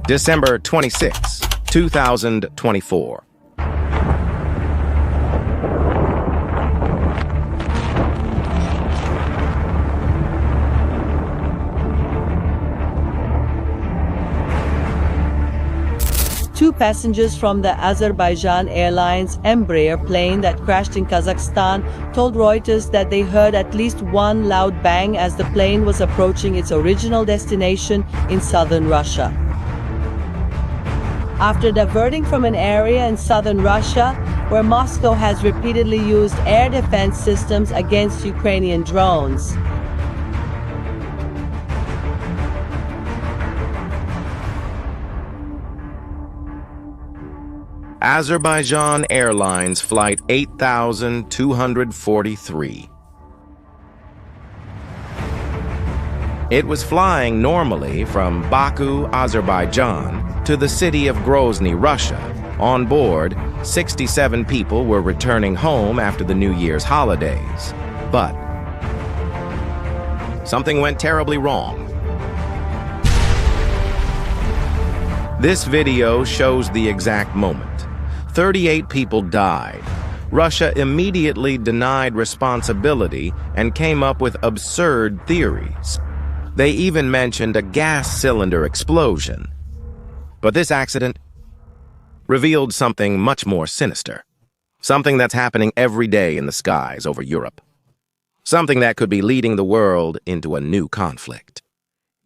December 26, 2024. Two passengers from the Azerbaijan Airlines Embraer plane that crashed in Kazakhstan told Reuters that they heard at least one loud bang as the plane was approaching its original destination in southern Russia. After diverting from an area in southern Russia, where Moscow has repeatedly used air defense systems against Ukrainian drones. Azerbaijan Airlines Flight 8243. It was flying normally from Baku, Azerbaijan, to the city of Grozny, Russia. On board, 67 people were returning home after the New Year's holidays. But something went terribly wrong. This video shows the exact moment. 38 people died. Russia immediately denied responsibility and came up with absurd theories. They even mentioned a gas cylinder explosion. But this accident revealed something much more sinister. Something that's happening every day in the skies over Europe. Something that could be leading the world into a new conflict.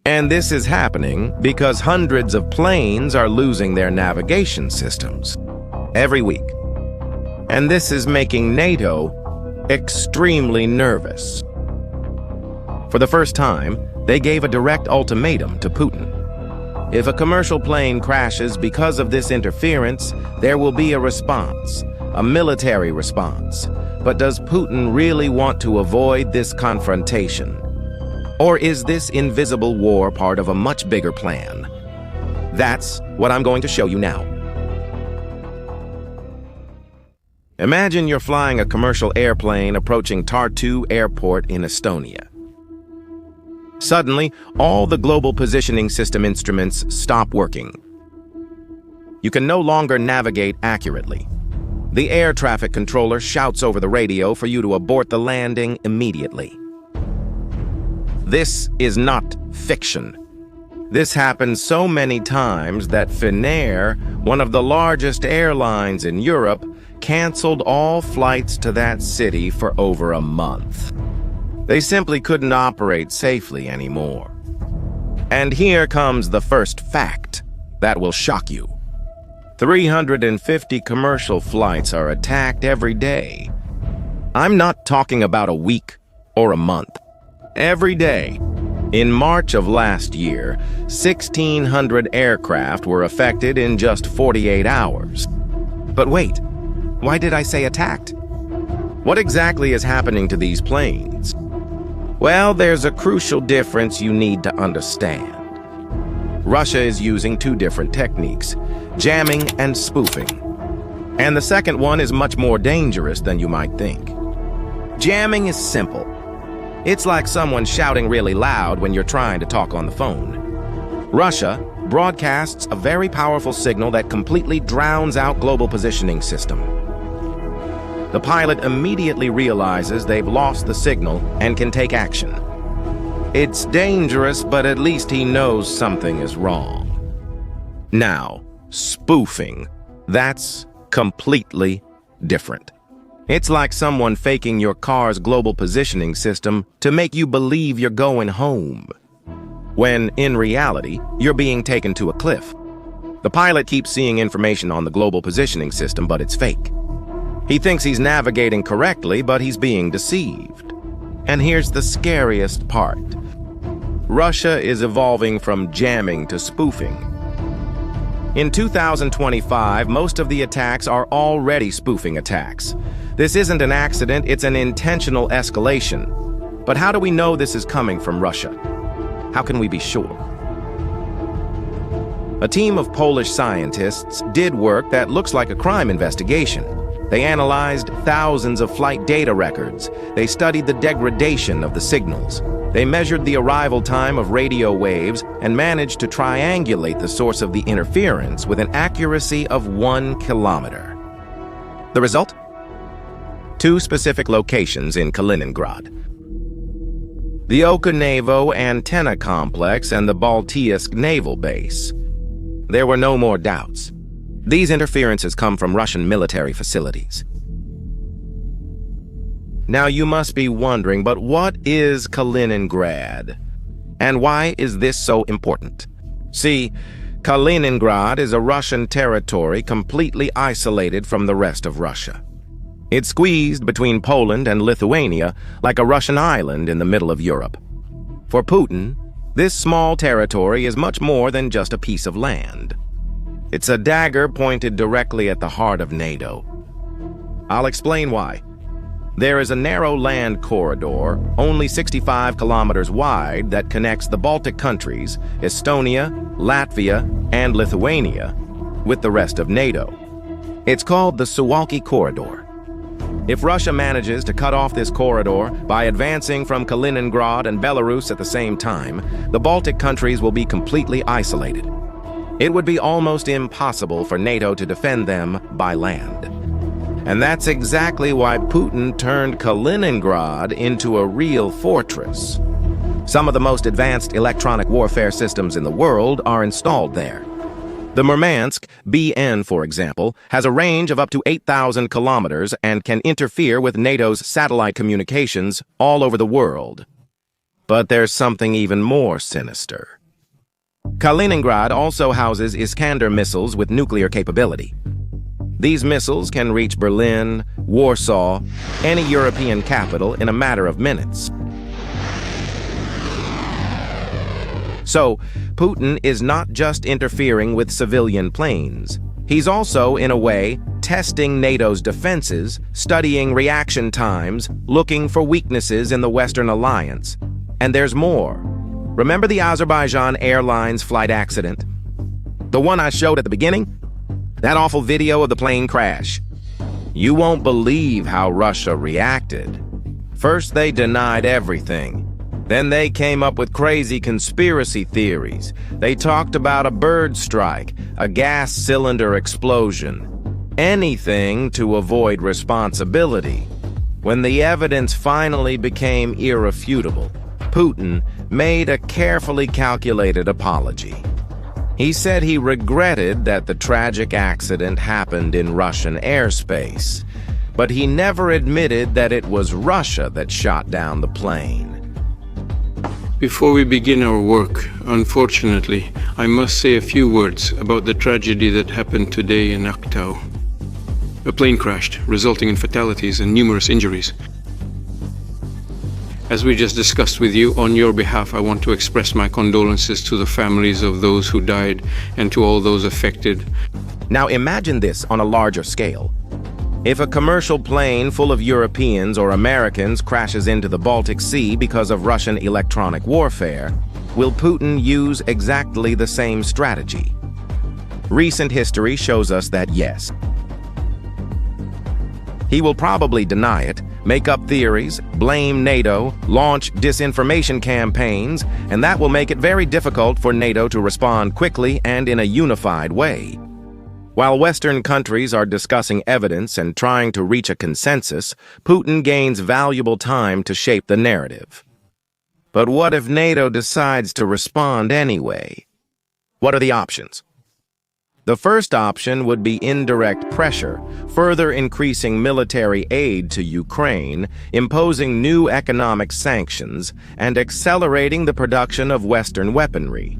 And this is happening because hundreds of planes are losing their navigation systems every week. And this is making NATO extremely nervous. For the first time, they gave a direct ultimatum to Putin. If a commercial plane crashes because of this interference, there will be a response, a military response. But does Putin really want to avoid this confrontation? Or is this invisible war part of a much bigger plan? That's what I'm going to show you now. Imagine you're flying a commercial airplane approaching Tartu Airport in Estonia. Suddenly, all the global positioning system instruments stop working. You can no longer navigate accurately. The air traffic controller shouts over the radio for you to abort the landing immediately. This is not fiction. This happened so many times that Finnair, one of the largest airlines in Europe, canceled all flights to that city for over a month. They simply couldn't operate safely anymore. And here comes the first fact that will shock you. 350 commercial flights are attacked every day. I'm not talking about a week or a month. Every day. In March of last year, 1,600 aircraft were affected in just 48 hours. But wait, why did I say attacked? What exactly is happening to these planes? Well, there's a crucial difference you need to understand. Russia is using two different techniques, jamming and spoofing. And the second one is much more dangerous than you might think. Jamming is simple. It's like someone shouting really loud when you're trying to talk on the phone. Russia broadcasts a very powerful signal that completely drowns out global positioning system. The pilot immediately realizes they've lost the signal and can take action. It's dangerous, but at least he knows something is wrong. Now, spoofing. That's completely different. It's like someone faking your car's global positioning system to make you believe you're going home, when in reality, you're being taken to a cliff. The pilot keeps seeing information on the global positioning system, but it's fake. He thinks he's navigating correctly, but he's being deceived. And here's the scariest part. Russia is evolving from jamming to spoofing. In 2025, most of the attacks are already spoofing attacks. This isn't an accident, it's an intentional escalation. But how do we know this is coming from Russia? How can we be sure? A team of Polish scientists did work that looks like a crime investigation. They analyzed thousands of flight data records. They studied the degradation of the signals. They measured the arrival time of radio waves and managed to triangulate the source of the interference with an accuracy of 1 kilometer. The result? 2 specific locations in Kaliningrad. The Okhanevo Antenna Complex and the Baltiysk Naval Base. There were no more doubts. These interferences come from Russian military facilities. Now you must be wondering, but what is Kaliningrad? And why is this so important? See, Kaliningrad is a Russian territory completely isolated from the rest of Russia. It's squeezed between Poland and Lithuania like a Russian island in the middle of Europe. For Putin, this small territory is much more than just a piece of land. It's a dagger pointed directly at the heart of NATO. I'll explain why. There is a narrow land corridor, only 65 kilometers wide, that connects the Baltic countries, Estonia, Latvia, and Lithuania, with the rest of NATO. It's called the Suwalki Corridor. If Russia manages to cut off this corridor by advancing from Kaliningrad and Belarus at the same time, the Baltic countries will be completely isolated. It would be almost impossible for NATO to defend them by land. And that's exactly why Putin turned Kaliningrad into a real fortress. Some of the most advanced electronic warfare systems in the world are installed there. The Murmansk BN, for example, has a range of up to 8,000 kilometers and can interfere with NATO's satellite communications all over the world. But there's something even more sinister. Kaliningrad also houses Iskander missiles with nuclear capability. These missiles can reach Berlin, Warsaw, any European capital in a matter of minutes. So, Putin is not just interfering with civilian planes. He's also, in a way, testing NATO's defenses, studying reaction times, looking for weaknesses in the Western alliance. And there's more. Remember the Azerbaijan Airlines flight accident? The one I showed at the beginning? That awful video of the plane crash. You won't believe how Russia reacted. First, they denied everything. Then they came up with crazy conspiracy theories. They talked about a bird strike, a gas cylinder explosion, anything to avoid responsibility. When the evidence finally became irrefutable, Putin made a carefully calculated apology. He said he regretted that the tragic accident happened in Russian airspace, but he never admitted that it was Russia that shot down the plane. Before we begin our work, unfortunately, I must say a few words about the tragedy that happened today in Aktau. A plane crashed, resulting in fatalities and numerous injuries. As we just discussed with you, on your behalf, I want to express my condolences to the families of those who died and to all those affected. Now imagine this on a larger scale. If a commercial plane full of Europeans or Americans crashes into the Baltic Sea because of Russian electronic warfare, will Putin use exactly the same strategy? Recent history shows us that yes. He will probably deny it, make up theories, blame NATO, launch disinformation campaigns, and that will make it very difficult for NATO to respond quickly and in a unified way. While Western countries are discussing evidence and trying to reach a consensus, Putin gains valuable time to shape the narrative. But what if NATO decides to respond anyway? What are the options? The first option would be indirect pressure, further increasing military aid to Ukraine, imposing new economic sanctions, and accelerating the production of Western weaponry.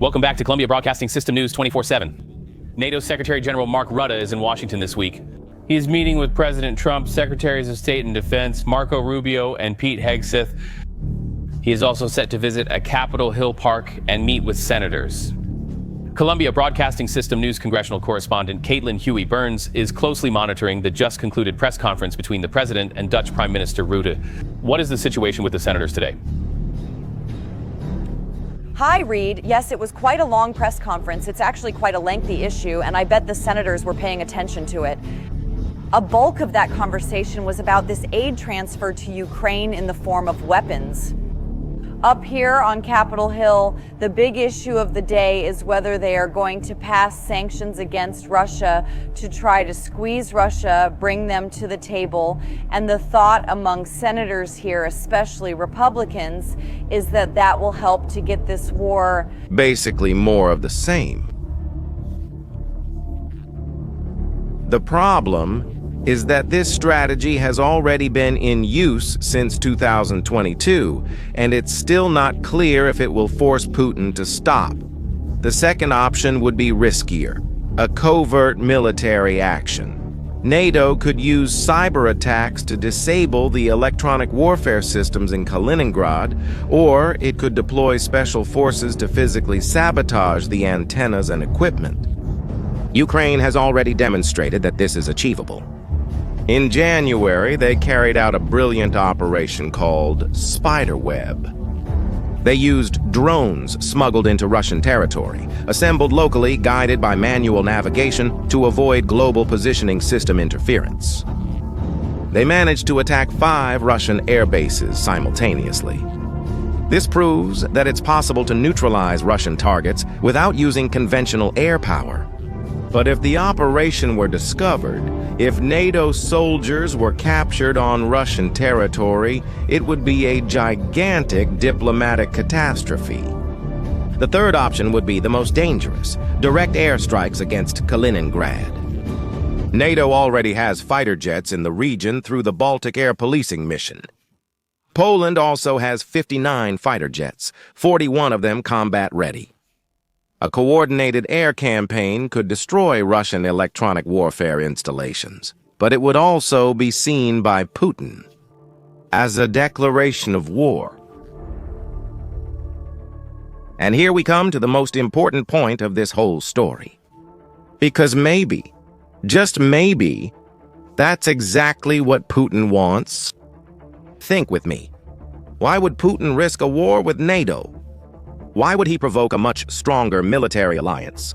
Welcome back to Columbia Broadcasting System News 24/7. NATO Secretary General Mark Rutte is in Washington this week. He is meeting with President Trump, Secretaries of State and Defense Marco Rubio and Pete Hegseth. He is also set to visit a Capitol Hill park and meet with senators. Columbia Broadcasting System News congressional correspondent Caitlin Huey Burns is closely monitoring the just concluded press conference between the president and Dutch Prime Minister Rutte. What is the situation with the senators today? Hi, Reed. Yes, it was quite a long press conference. It's actually quite a lengthy issue, and I bet the senators were paying attention to it. A bulk of that conversation was about this aid transfer to Ukraine in the form of weapons. Up here on Capitol Hill, the big issue of the day is whether they are going to pass sanctions against Russia to try to squeeze Russia, bring them to the table. And the thought among senators here, especially Republicans, is that that will help to get this war basically more of the same. The problem is that this strategy has already been in use since 2022, and it's still not clear if it will force Putin to stop. The second option would be riskier, a covert military action. NATO could use cyber attacks to disable the electronic warfare systems in Kaliningrad, or it could deploy special forces to physically sabotage the antennas and equipment. Ukraine has already demonstrated that this is achievable. In January, they carried out a brilliant operation called Spiderweb. They used drones smuggled into Russian territory, assembled locally, guided by manual navigation to avoid global positioning system interference. They managed to attack 5 Russian air bases simultaneously. This proves that it's possible to neutralize Russian targets without using conventional air power. But if the operation were discovered, if NATO soldiers were captured on Russian territory, it would be a gigantic diplomatic catastrophe. The third option would be the most dangerous: direct airstrikes against Kaliningrad. NATO already has fighter jets in the region through the Baltic Air Policing mission. Poland also has 59 fighter jets, 41 of them combat-ready. A coordinated air campaign could destroy Russian electronic warfare installations, but it would also be seen by Putin as a declaration of war. And here we come to the most important point of this whole story. Because maybe, just maybe, that's exactly what Putin wants. Think with me. Why would Putin risk a war with NATO? Why would he provoke a much stronger military alliance?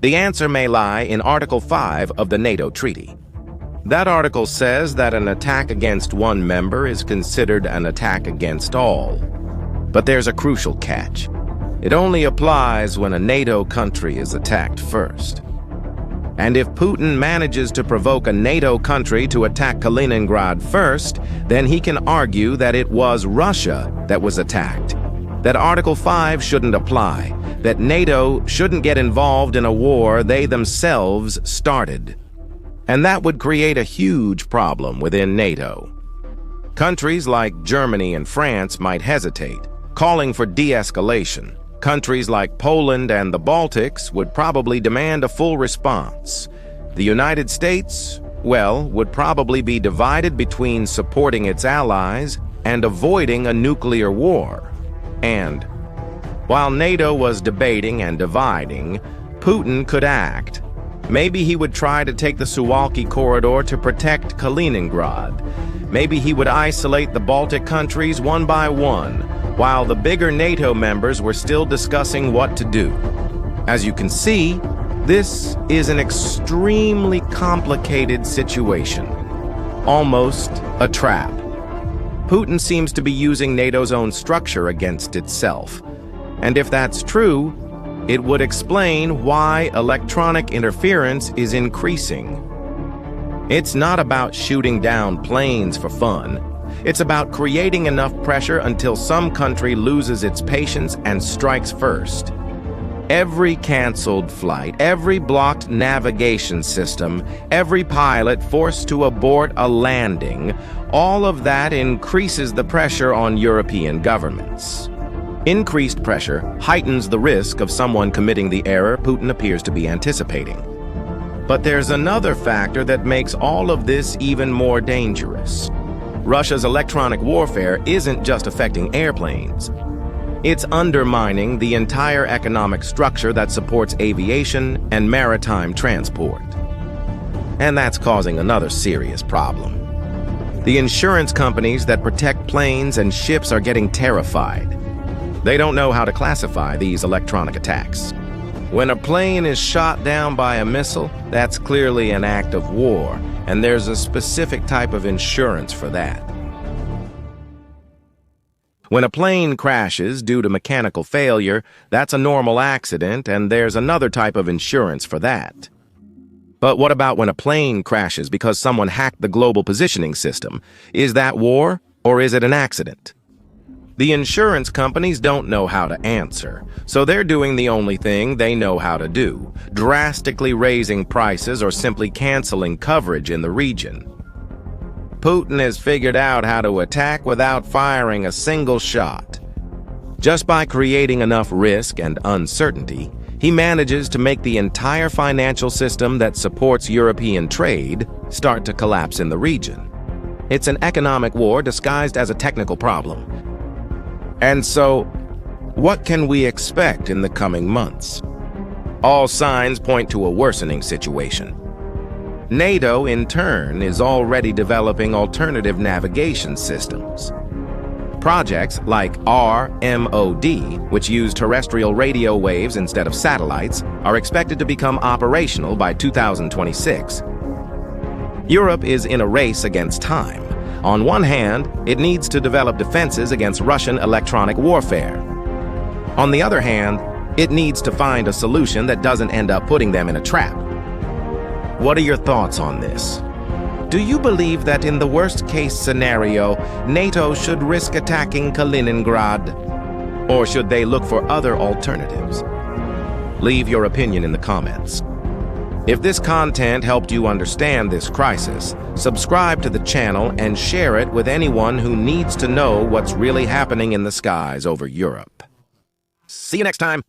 The answer may lie in Article 5 of the NATO Treaty. That article says that an attack against one member is considered an attack against all. But there's a crucial catch. It only applies when a NATO country is attacked first. And if Putin manages to provoke a NATO country to attack Kaliningrad first, then he can argue that it was Russia that was attacked, that Article 5 shouldn't apply, that NATO shouldn't get involved in a war they themselves started. And that would create a huge problem within NATO. Countries like Germany and France might hesitate, calling for de-escalation. Countries like Poland and the Baltics would probably demand a full response. The United States, well, would probably be divided between supporting its allies and avoiding a nuclear war. And while NATO was debating and dividing, Putin could act. Maybe he would try to take the Suwalki corridor to protect Kaliningrad. Maybe he would isolate the Baltic countries one by one, while the bigger NATO members were still discussing what to do. As you can see, this is an extremely complicated situation, almost a trap. Putin seems to be using NATO's own structure against itself. And if that's true, it would explain why electronic interference is increasing. It's not about shooting down planes for fun. It's about creating enough pressure until some country loses its patience and strikes first. Every canceled flight, every blocked navigation system, every pilot forced to abort a landing, all of that increases the pressure on European governments. Increased pressure heightens the risk of someone committing the error Putin appears to be anticipating. But there's another factor that makes all of this even more dangerous. Russia's electronic warfare isn't just affecting airplanes. It's undermining the entire economic structure that supports aviation and maritime transport. And that's causing another serious problem. The insurance companies that protect planes and ships are getting terrified. They don't know how to classify these electronic attacks. When a plane is shot down by a missile, that's clearly an act of war. and there's a specific type of insurance for that. When a plane crashes due to mechanical failure, that's a normal accident, and there's another type of insurance for that. But what about when a plane crashes because someone hacked the global positioning system? Is that war, or is it an accident? The insurance companies don't know how to answer, so they're doing the only thing they know how to do, drastically raising prices or simply canceling coverage in the region. Putin has figured out how to attack without firing a single shot. Just by creating enough risk and uncertainty, he manages to make the entire financial system that supports European trade start to collapse in the region. It's an economic war disguised as a technical problem. And so, what can we expect in the coming months? All signs point to a worsening situation. NATO, in turn, is already developing alternative navigation systems. Projects like RMOD, which use terrestrial radio waves instead of satellites, are expected to become operational by 2026. Europe is in a race against time. On one hand, it needs to develop defenses against Russian electronic warfare. On the other hand, it needs to find a solution that doesn't end up putting them in a trap. What are your thoughts on this? Do you believe that in the worst-case scenario, NATO should risk attacking Kaliningrad? Or should they look for other alternatives? Leave your opinion in the comments. If this content helped you understand this crisis, subscribe to the channel and share it with anyone who needs to know what's really happening in the skies over Europe. See you next time.